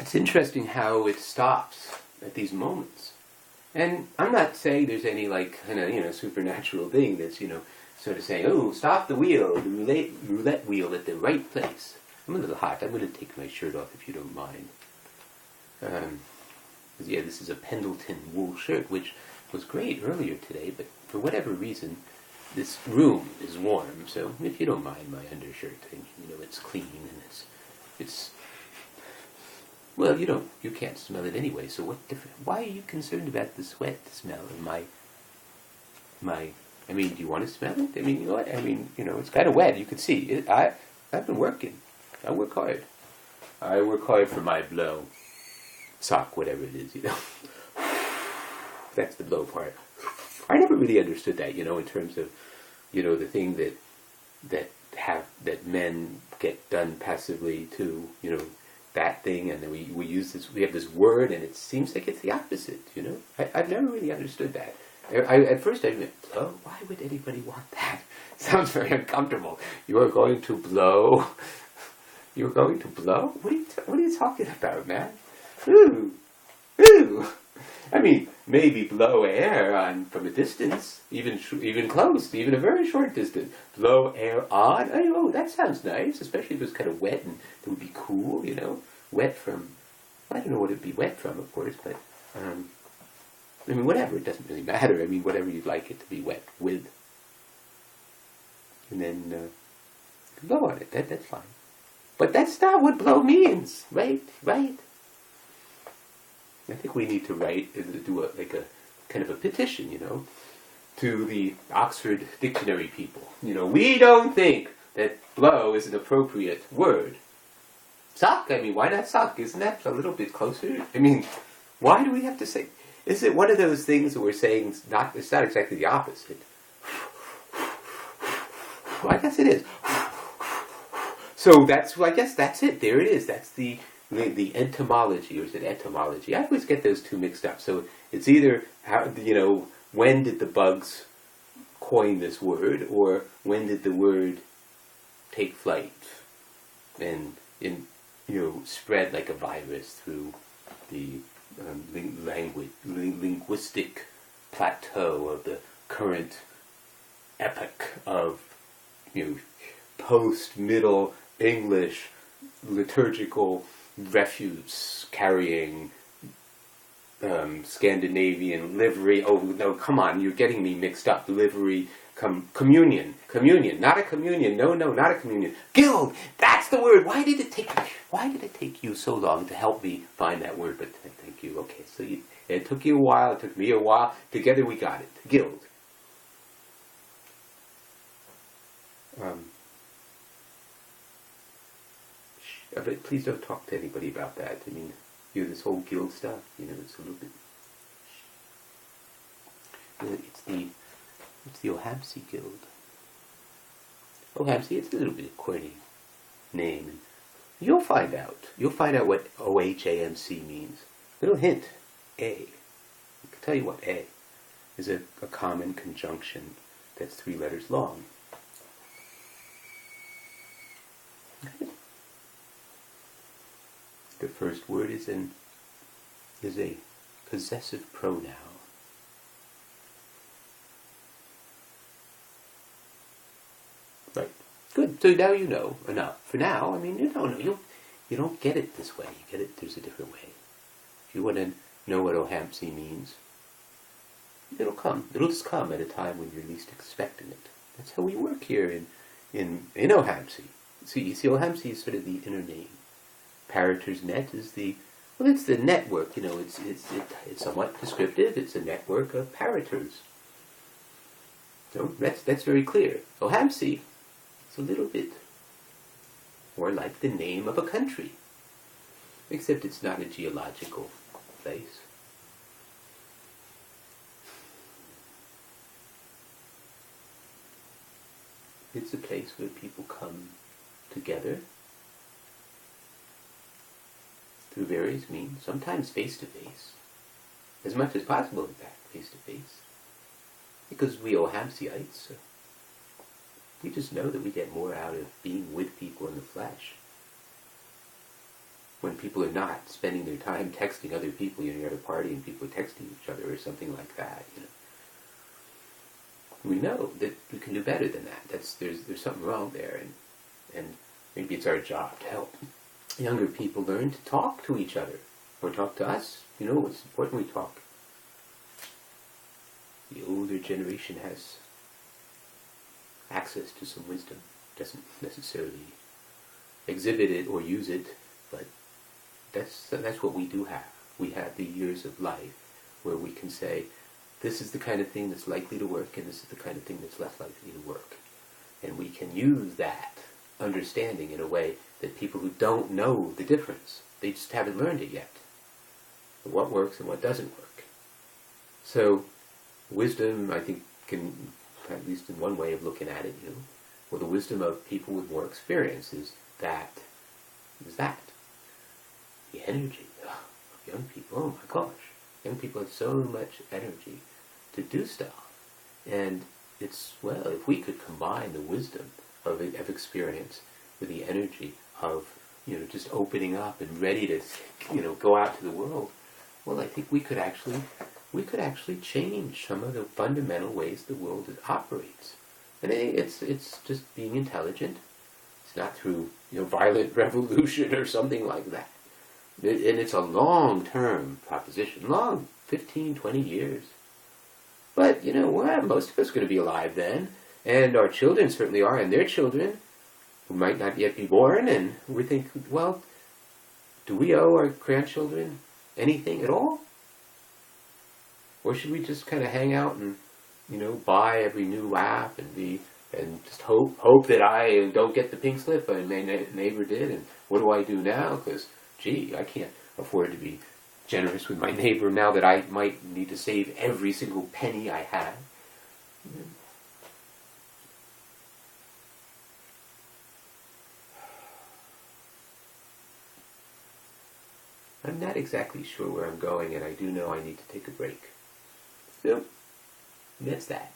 it's interesting how it stops at these moments. And I'm not saying there's any like kind of supernatural thing that's sort of saying, oh, stop the wheel, the roulette wheel at the right place. I'm a little hot. I'm going to take my shirt off if you don't mind. Yeah, this is a Pendleton wool shirt, which was great earlier today, but for whatever reason, this room is warm. So if you don't mind my undershirt, and it's clean and it's well, you can't smell it anyway. So what different? Why are you concerned about the sweat smell of my? I mean, do you want to smell it? I mean, you know what? I mean, it's kind of wet. You can see it. I've been working. I work hard. I work hard for my blow. Sock, whatever it is, That's the blow part. I never really understood that, in terms of, the thing that men get done passively to, that thing, and then we use this. We have this word, and it seems like it's the opposite, I've never really understood that. At first I went, blow? Why would anybody want that? Sounds very uncomfortable. You are going to blow? You're going to blow? What are you talking about, man? Ooh, ooh. I mean, maybe blow air on from a distance, even close, even a very short distance. Blow air on. Oh, that sounds nice, especially if it was kind of wet and it would be cool, Wet from, I don't know what it'd be wet from, of course, but I mean, whatever. It doesn't really matter. I mean, whatever you'd like it to be wet with, and then blow on it. That's fine. But that's not what blow means, right? Right. I think we need to do a kind of a petition, to the Oxford Dictionary people. We don't think that blow is an appropriate word. Suck, I mean, why not suck? Isn't that a little bit closer? I mean, why do we have to say? Is it one of those things that we're saying it's not exactly the opposite? Well, I guess it is. So I guess that's it. There it is. That's the etymology, or is it etymology? I always get those two mixed up. So it's either when did the bugs coin this word, or when did the word take flight and spread like a virus through the linguistic plateau of the current epoch of post-Middle English liturgical refuse carrying Scandinavian livery. Oh no, come on, you're getting me mixed up. Livery, communion, not a communion. No, not a communion. Guild. That's the word. Why did it take you so long to help me find that word? But thank you. Okay, so it took you a while. It took me a while. Together we got it. Guild. But please don't talk to anybody about that. I mean, this whole guild stuff, it's a little bit. It's the Ohamsey Guild. Ohamsey, it's a little bit corny name. You'll find out. You'll find out what OHAMC means. Little hint. A. I can tell you what A is a common conjunction that's 3 letters long. The first word is a possessive pronoun. Right. Good. So now you know enough. For now, I mean, you don't get it this way. You get it. There's a different way. If you want to know what Ohamsey means, it'll come. It'll just come at a time when you're least expecting it. That's how we work here in Ohamsey. So you see, Ohamsey is sort of the inner name. Parator's net is it's the network. It's somewhat descriptive. It's a network of parators. So that's very clear. Ohamsey is a little bit more like the name of a country, except it's not a geological place. It's a place where people come together through various means, sometimes face-to-face, as much as possible, in fact, face-to-face. Because we Ohamseyites, we just know that we get more out of being with people in the flesh when when people are not spending their time texting other people, you're at a party and people are texting each other or something like that, We know that we can do better than that. There's something wrong there, and maybe it's our job to help younger people learn to talk to each other, or talk to us. It's important we talk. The older generation has access to some wisdom, doesn't necessarily exhibit it or use it, but that's what we do have. We have the years of life where we can say, this is the kind of thing that's likely to work, and this is the kind of thing that's less likely to work. And we can use that understanding in a way that people who don't know the difference, they just haven't learned it yet. What works and what doesn't work. So, wisdom, I think, can, at least in one way of looking at it, well, the wisdom of people with more experience is that. The energy of young people, oh my gosh. Young people have so much energy to do stuff. And it's, well, if we could combine the wisdom of experience with the energy of, just opening up and ready to, go out to the world, well, I think we could actually change some of the fundamental ways the world operates. And it's just being intelligent. It's not through, violent revolution or something like that. And it's a long-term proposition, long, 15, 20 years. But, well, most of us are going to be alive then, and our children certainly are, and their children, who might not yet be born, and we think, well, do we owe our grandchildren anything at all? Or should we just kind of hang out and, buy every new app and just hope that I don't get the pink slip and my neighbor did, and what do I do now? Because, gee, I can't afford to be generous with my neighbor now that I might need to save every single penny I have. I'm not exactly sure where I'm going, and I do know I need to take a break. So, that's that.